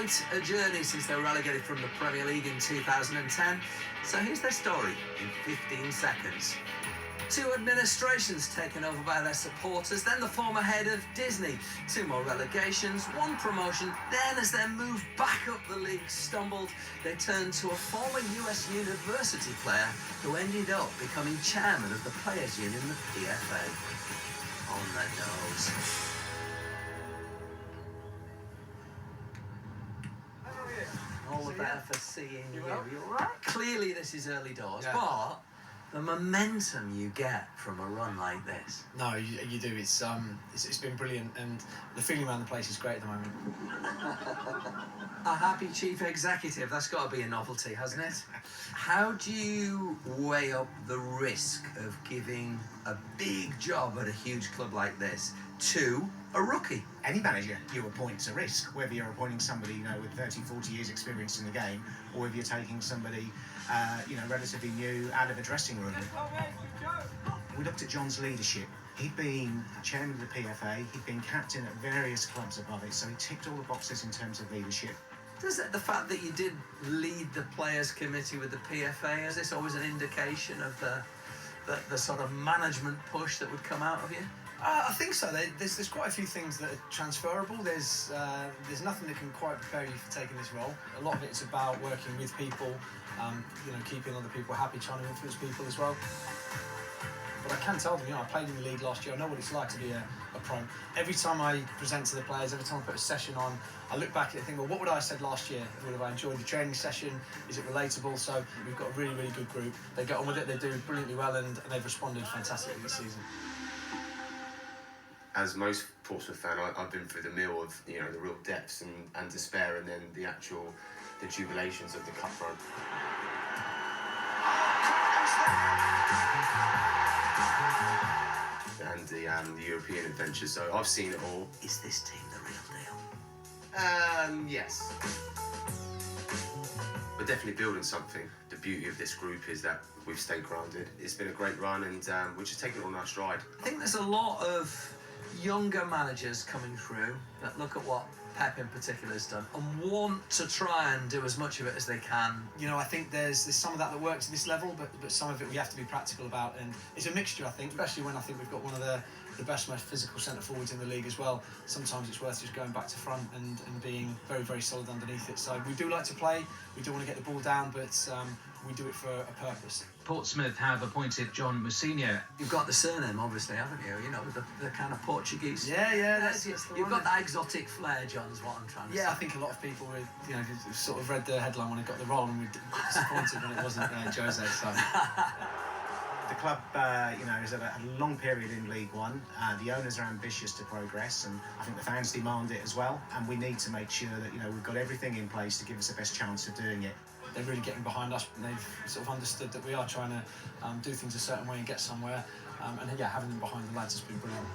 quite a journey since they were relegated from the Premier League in 2010. So here's their story in 15 seconds. 2 administrations taken over by their supporters, then the former head of Disney. 2 more relegations, 1 promotion. Then, as their move back up the league stumbled, they turned to a former US university player who ended up becoming chairman of the Players' Union, the PFA. On the nose. All the better for seeing you. You're right. Clearly, this is early doors, but the momentum you get from a run like this. No, you do. It's been brilliant, and the feeling around the place is great at the moment. A happy chief executive, that's got to be a novelty, hasn't it? How do you weigh up the risk of giving a big job at a huge club like this to a rookie? Any manager you appoint is a risk, whether you're appointing somebody, with 30, 40 years experience in the game, or if you're taking somebody, relatively new out of a dressing room. We looked at John's leadership. He'd been chairman of the PFA, he'd been captain at various clubs above it, so he ticked all the boxes in terms of leadership. Does the fact that you did lead the players' committee with the PFA, is this always an indication of the sort of management push that would come out of you? I think so. There's quite a few things that are transferable. There's nothing that can quite prepare you for taking this role. A lot of it is about working with people, keeping other people happy, trying to influence people as well. But I can tell them, I played in the league last year. I know what it's like to be a pro. Every time I present to the players, every time I put a session on, I look back at it and think, well, what would I have said last year? Would have I enjoyed the training session? Is it relatable? So we've got a really, really good group. They get on with it. They do brilliantly well, and they've responded fantastically this season. As most Portsmouth fan, I've been through the mill of the real depths and despair, and then the jubilations of the cup run. And the European adventure. So I've seen it all. Is this team the real deal? Yes. We're definitely building something. The beauty of this group is that we've stayed grounded. It's been a great run, and we're just taking it on our stride. I think there's a lot of younger managers coming through that look at what Pep in particular has done and want to try and do as much of it as they can. I think there's some of that works at this level, but some of it we have to be practical about, and it's a mixture, I think, especially when I think we've got one of the best, most physical centre forwards in the league as well. Sometimes it's worth just going back to front and being very, very solid underneath it. So we do like to play, we do want to get the ball down, but we do it for a purpose. Portsmouth have appointed John Mousinho. You've got the surname, obviously, haven't you? With the kind of Portuguese. Yeah. You've got that exotic flair, John's what I'm trying to say. Yeah, I think a lot of people were, sort of read the headline when it got the role, and were disappointed when it wasn't Jose. So. The club, has had a long period in League One. The owners are ambitious to progress, and I think the fans demand it as well. And we need to make sure that we've got everything in place to give us the best chance of doing it. They're really getting behind us, and they've sort of understood that we are trying to do things a certain way and get somewhere. And having them behind the lads has been brilliant.